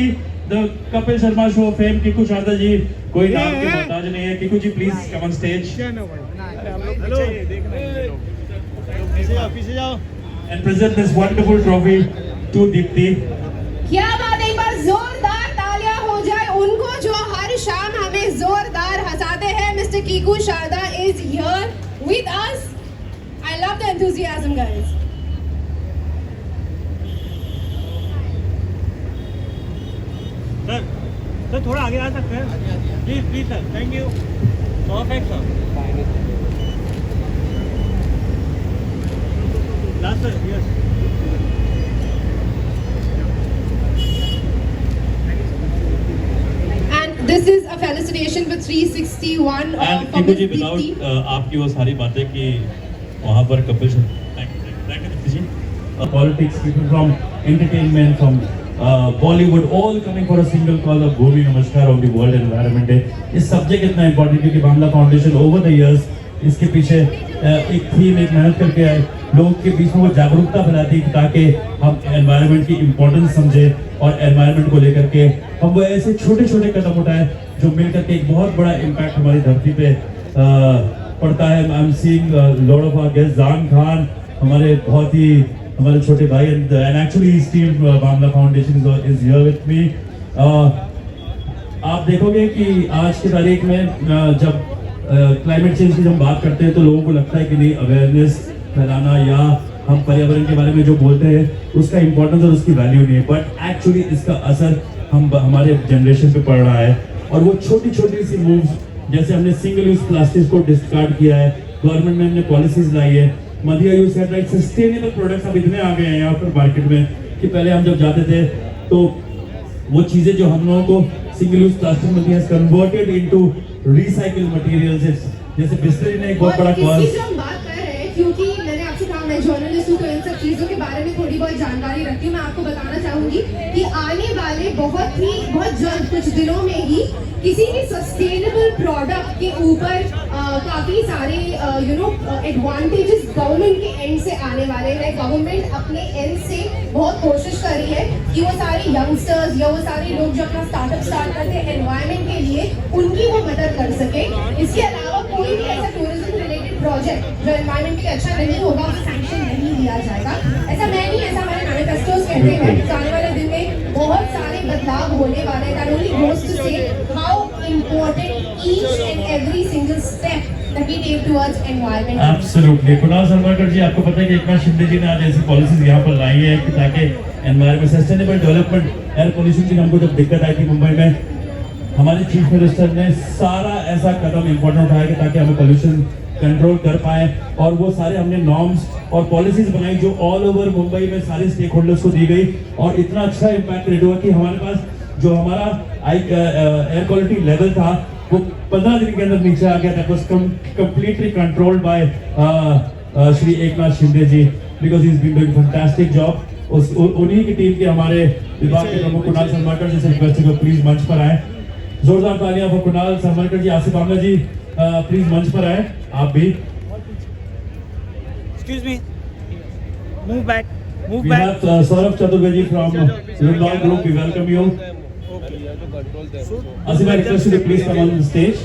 the Kapil Sharma show fame. Kiku Sharda जी, कोई नाम के मोहताज नहीं है. Kiku ji, please come on stage. And present this wonderful trophy to Deepti. क्या बात है, एक बार जोरदार तालियां हो जाए उनको जो हर शाम हमें जोरदार हंसाते हैं. Mr. Kiku Sharda is here with us. I love the enthusiasm, guys. Sir थोड़ा आगे आ सकते हैं please sir. Thank you. Perfect sir. Last sir. Yes. And this is a felicitation for 361 And for Kiku ji, Miss without Deepti. आपकी वो सारी बातें कि वहाँ पर Kapil ji, politics, people from entertainment, from Bollywood, all coming for a single call of Bhumi Namaskar on the World Environment Day. इस subject इतना important क्योंकि बामला फाउंडेशन ओवर द इयर्स इसके पीछे एक थीम, एक मेहनत करके आए, लोगों के बीच में वो जागरूकता फैलाती है ताकि हम एनवायरनमेंट की इम्पोर्टेंस समझें और एनवायरनमेंट को लेकर के हम वो ऐसे छोटे छोटे कदम उठाएं जो मिलकर के एक बहुत बड़ा इम्पैक्ट हमारी धरती पे पड़ता है. I am seeing lot of our guest, Jaan Khan हमारे बहुत ही हमारे छोटे भाई, and actually his team Bamla foundation is here with me. आप देखोगे कि आज की तारीख में जब क्लाइमेट चेंज की जब हम बात करते हैं तो लोगों को लगता है कि नहीं, अवेयरनेस फैलाना या हम पर्यावरण के बारे में जो बोलते हैं उसका इम्पोर्टेंस और उसकी वैल्यू नहीं है, बट एक्चुअली इसका असर हमारे जनरेशन पे पड़ रहा है. और वो छोटी छोटी सी मूव्स, जैसे हमने सिंगल यूज प्लास्टिक को डिस्कार्ड किया है, गवर्नमेंट ने हमने पॉलिसीज लाई है. मदिया you said right, sustainable products अब इतने आ गए हैं यहाँ पर मार्केट में कि पहले हम जब जाते थे तो वो चीजें जो हम लोगों को सिंगल यूज प्लास्टिक मिलती है कन्वर्टेड इनटू रिसाइकल मटेरियल्स. जैसे बिस्लरी ने एक बहुत बड़ा बात कर रहे हैं क्योंकि मैंने आपसे कहा मैं जर्नलिस्ट हूँ तो इन सब चीजों के बारे में थोड़ी बहुत जानकारी रखती हूँ. मैं आपको बताना चाहूंगी कि आने वाले बहुत जल्द कुछ दिनों में ही किसी भी सस्टेनेबल प्रोडक्ट के ऊपर काफी सारे एडवांटेजेस गवर्नमेंट के एंड से आने वाले हैं. गवर्नमेंट अपने एंड से बहुत कोशिश कर रही है कि वो सारे यंगस्टर्स या वो सारे लोग जो अपना स्टार्टअप स्टार्ट करते हैं एनवायरनमेंट के लिए, उनकी वो मदद कर सके. इसके अलावा कोई भी ऐसा टूरिज्म रिलेटेड प्रोजेक्ट जो एनवायरनमेंट के लिए अच्छा नहीं होगा उसे सैंक्शन नहीं दिया जाएगा. ऐसा मैं नहीं, ऐसा हमारे मैनिफेस्टोस कहते हैं. तो आने वाले दिन में बहुत सारे बदलाव होने वाले हैं. That only goes to say how important each and every single step that we take towards environment. Absolutely. Kunal Sarmakar ji, आपको पता है कि एकनाथ शिंदे जी ने आज ऐसी पॉलिसीज यहाँ पर लाई है कि ताकि environment sustainable development, air pollution की हमको जब दिक्कत आई थी मुंबई में, हमारे चीफ मिनिस्टर ने सारा ऐसा कदम इम्पोर्टेंट उठाया कि ताकि हम पोल्यूशन कंट्रोल कर पाए. और वो सारे हमने नॉर्म्स और पॉलिसीज बनाई जो ऑल ओवर मुंबई में सारे स्टेक होल्डर्स को दी गई और इतना अच्छा इम्पैक्ट क्रिएट हुआ कि हमारे पास जो हमारा एयर क्वालिटी लेवल था वो 15 दिन के अंदर नीचे आ गया. That was completely controlled by Shri Eknath Shinde ji, because he is been doing fantastic job. उन्हीं की टीम के हमारे विभाग के प्रमुख कुणाल सरमाकर जी से रिक्वेस्ट है प्लीज मंच पर आए. जोरदार तालियां फॉर कुणाल सरमाकर जी. आसिफ बामला जी प्लीज मंच पर आए आप भी. Excuse me, move back. We have Saurabh Chaturvedi from Lindor Group. We welcome you. Asif, I request you to please come on the stage.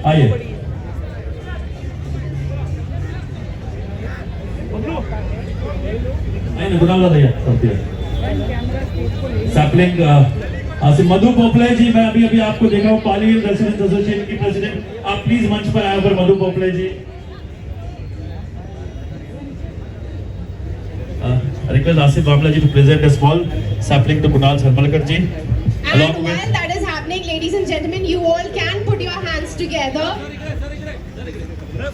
आइए. आइए ना, गुनाल भैया सब here. Sapling आसिफ. मधु पोपले जी, मैं अभी आपको देखा हूँ पाली हिल रेसिडेंट्स एसोसिएशन की प्रेसिडेंट. आप प्लीज मंच पर आए पर मधु पोपले जी. Request Asif Bamla ji to present a small sapling to Kunal Sarmalkar ji. And while that is happening, ladies and gentlemen, you all can put your hands together.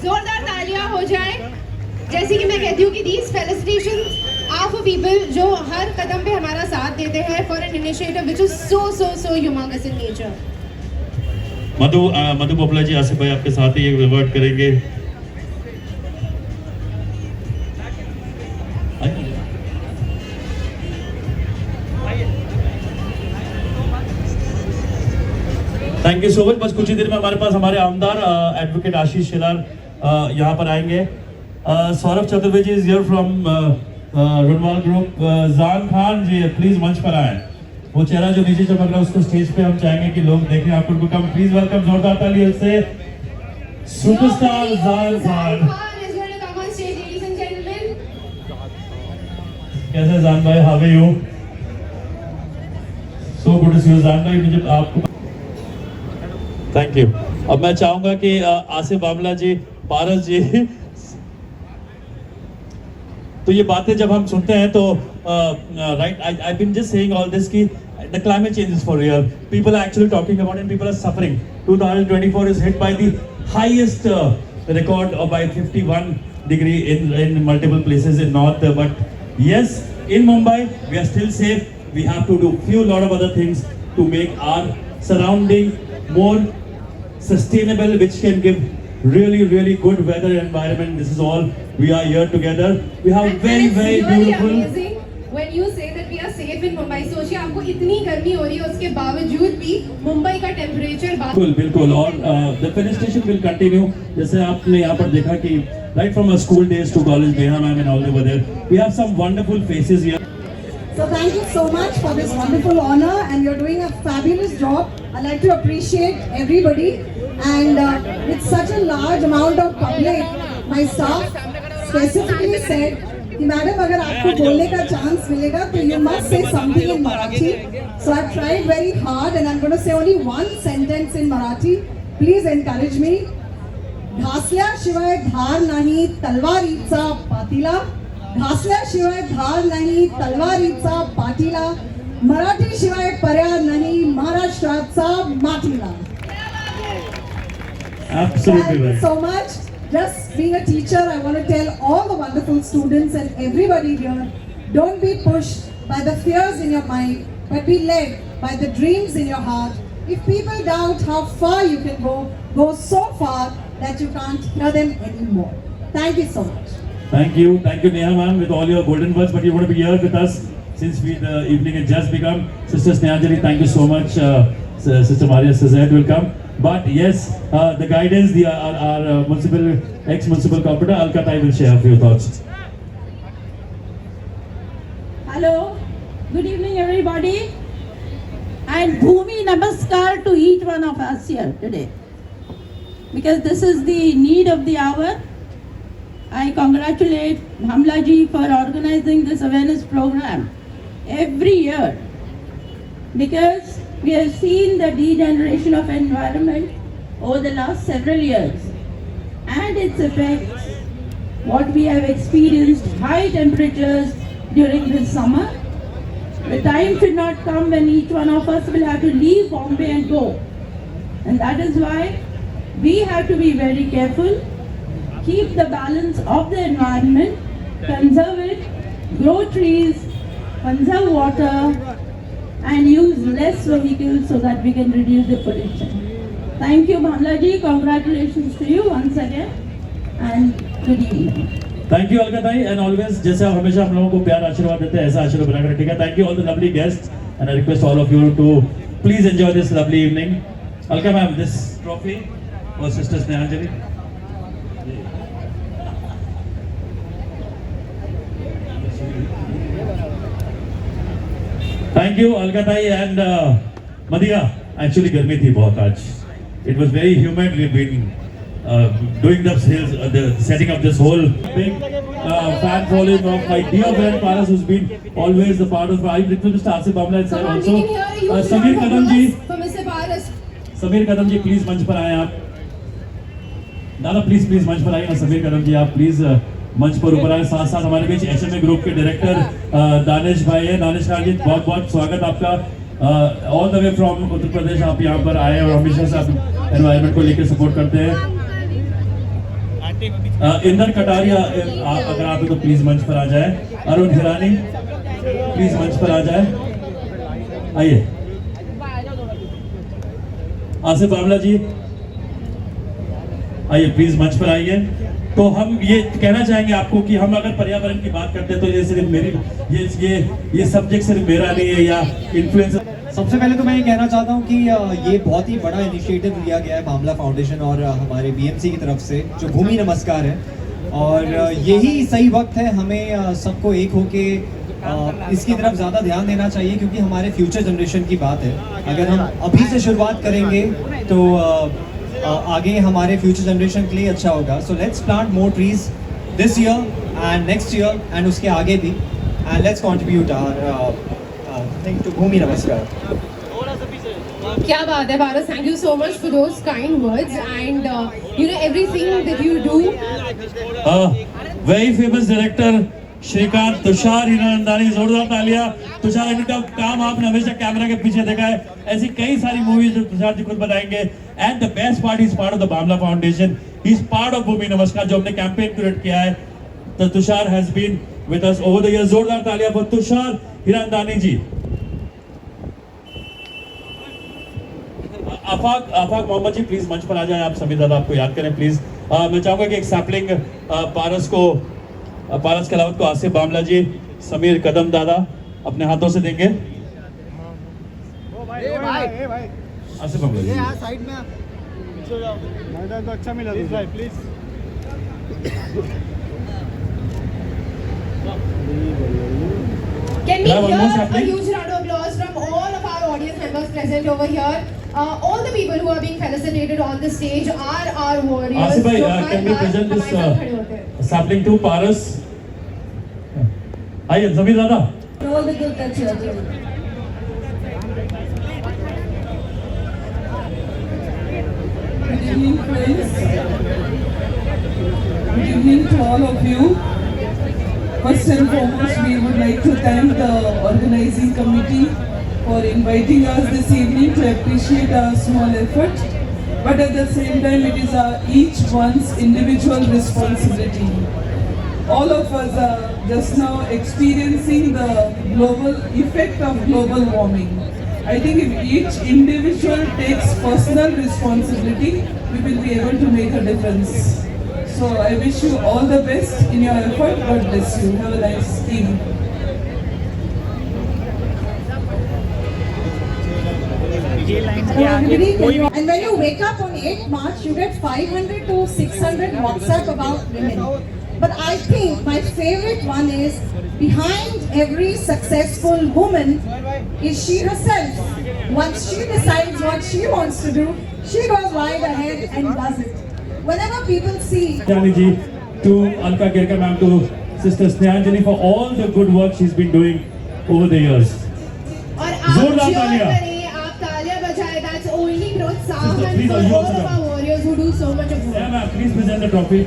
जोरदार तालियां हो जाए. जैसे कि मैं कहती हूँ कि these felicitations are for people जो हर कदम पे हमारा साथ देते हैं for an initiative which is so humongous in nature. मधु पोपला जी, आसिफ भाई आपके साथ ही एक रिवर्ट करेंगे. Thank you so much. बस कुछ ही देर में हमारे पास हमारे आमदार एडवोकेट आशीष शिलार यहाँ पर आएंगे. Saurabh Chaturvedi is here from Runwal group. जान खान जी प्लीज मंच पर आए. वो चेहरा जो नीचे चमक रहा है उसको स्टेज पे हम चाहेंगे कि लोग देखें. आप उनको कम प्लीज वेलकम जोरदार तालियों से सुपरस्टार जान खान. कैसे जान भाई, how are you? So good to see you Jaan भाई. मुझे आपको थैंक यू. अब मैं चाहूंगा कि आसिफ बामला जी, पारस जी, तो ये बातें जब हम सुनते हैं तो right, I been just saying all this कि the climate change is for real. People are actually talking about it and people are suffering. 2024 is hit by the highest record of by 51 degree in multiple places in north. But yes, in Mumbai we are still safe. We have to do few lot of other things to make our surrounding more sustainable, which can give really good weather environment. This is all we are here together. We have very beautiful. Amazing when you say that we are safe in Mumbai. सोचिए आपको इतनी गर्मी हो रही है उसके बावजूद भी मुंबई का टेम्परेचर बिल्कुल. और the fenestation will continue. जैसे आपने यहाँ पर देखा कि right from our school days to college, Neha ma'am and all over there, we have some wonderful faces here. So thank you so much for this wonderful honor, and you're doing a fabulous job. I'd like to appreciate everybody, and with such a large amount of public, my staff specifically said कि madam अगर आपको बोलने का chance मिलेगा तो you must say something in Marathi. So I've tried very hard, and I'm going to say only one sentence in Marathi. Please encourage me. घासल्याशिवाय धार नाही तलवारीचा पातीला. घासल्याशिवाय धार नाही तलवारीचा पाटीला. मराठीशिवाय पर्याय नाही महाराष्ट्राचा मातीला. Absolutely Thank you right. so much. Just being a teacher, I want to tell all the wonderful students and everybody here, don't be pushed by the fears in your mind, but be led by the dreams in your heart. If people doubt how far you can go so far that you can't hear them anymore. Thank you so much. Thank you Neha ma'am, with all your golden words, but you want to be here with us since the evening has just begun. Sister Snehanjali, thank you so much. Sister Maria Sazed will come. But yes, the guidance, our ex-municipal corporator Alka Tai will share a few thoughts. Hello, good evening everybody, and Bhumi Namaskar to each one of us here today, because this is the need of the hour. I congratulate Bhamla ji for organizing this awareness program every year, because we have seen the degeneration of environment over the last several years and its effects, what we have experienced, high temperatures during this summer. The time should not come when each one of us will have to leave Bombay and go. And that is why we have to be very careful, keep the balance of the environment, conserve it, grow trees, conserve water, and use less vehicles so that we can reduce the pollution. Thank you Bhamla ji, congratulations to you once again, and good evening. Thank you Alka Tai, and always जैसे आप हमेशा हम लोगों को प्यार आशीर्वाद देते हैं ऐसा आशीर्वाद बनाकर रखिएगा. Thank you all the lovely guests, and I request all of you to please enjoy this lovely evening. Alka ma'am, this trophy for Sister Snehanjali. Thank you Alka Tai and Madhya. Actually गर्मी थी बहुत आज. It was very humid. We've been doing the setting up this whole big fan following of my dear friend Paras, who's been always the part of. I request Mr. Asif Bamla and also Samir Kadam ji. For Mr. Paras. Samir Kadam ji, please मंच पर आए आप. दादा please मंच पर आइए ना. समीर कदम जी आप प्लीज मंच पर ऊपर आए. साथ साथ हमारे बीच SMA ग्रुप के डायरेक्टर दानिश भाई है. दानिश खान जी बहुत बहुत स्वागत आपका. All the way from Uttar Pradesh आप यहाँ पर आए और हमेशा से आप एनवायरनमेंट को लेकर सपोर्ट करते हैं। इंदर कटारिया अगर आप तो प्लीज मंच पर आ जाए। अरुण हिरानी प्लीज मंच पर आ जाए, आइए। आसिफ बामला जी आइए प्लीज मंच पर आइए। तो हम ये कहना चाहेंगे आपको कि हम अगर पर्यावरण की बात करते हैं तो ये सिर्फ मेरी ये सब्जेक्ट सिर्फ मेरा नहीं है या इन्फ्लुएंसर। सबसे पहले तो मैं ये कहना चाहता हूँ कि ये बहुत ही बड़ा इनिशिएटिव लिया गया है बामला फाउंडेशन और हमारे बीएमसी की तरफ से, जो भूमि नमस्कार है, और यही सही वक्त है हमें सबको एक होके इसकी तरफ ज़्यादा ध्यान देना चाहिए, क्योंकि हमारे फ्यूचर जनरेशन की बात है। अगर हम अभी से शुरुआत करेंगे तो आगे हमारे फ्यूचर जनरेशन के लिए अच्छा होगा। So let's plant more trees this year and next year and उसके आगे भी, and let's contribute our thing to Bhumi Namaskar. क्या बात है Paras, thank you so much for those kind words and you know everything that you do. Very famous director Shrikant Tushar Hiranandani, जोरदार तालियां। तुषार, इनका काम आपने हमेशा कैमरा के पीछे देखा है, ऐसी कई सारी मूवीज जो तुषार जी खुद बताएंगे। And the best part, is part of the Bamla foundation, he is part of Bhumi Namaskar जो हमने कैंपेन क्रिएट किया है। तो Tushar has been with us over the years. जोरदार तालियां फॉर तुषार हिरानंदानी जी। आफाक मोहम्मद जी प्लीज मंच पर आ जाएं। आप सभी दादा आपको याद करें प्लीज। मैं चाहूंगा कि एक सैपलिंग पारस के अलावा को आसिफ बामला जी, समीर कदम दादा अपने हाथों से देंगे। आसिफ बामला जी साइड में तो अच्छा मिला please. Can we hear a huge round of applause from all of our audience members present over here? All the people who are being felicitated on the stage are our warriors. Asif bhai, can we present this sapling to Paras? Aye, Zamir Dada. All the good that you are doing. Good evening, friends. Good evening to all of you. First and foremost, we would like to thank the organizing committee for inviting us this evening to appreciate our small effort. But at the same time, it is each one's individual responsibility. All of us are just now experiencing the global effect of global warming. I think if each individual takes personal responsibility, we will be able to make a difference. So I wish you all the best in your effort. God bless you. Have a nice evening. And when you wake up on 8 March, you get 500 to 600 WhatsApp about women. But I think my favorite one is, behind every successful woman is she herself. Once she decides what she wants to do, she goes right ahead and does it. Whenever people see Jani ji, to Alka Girka ma'am, to Sister Snehanjali for all the good work she's been doing over the years. और आप cheer करें, आप तालियां बजाएं. That's only प्रोत्साहन for all of our warriors who do so much of work. Yeah, ma'am, please present the trophy.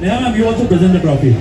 Yeah, ma'am, you also present the trophy.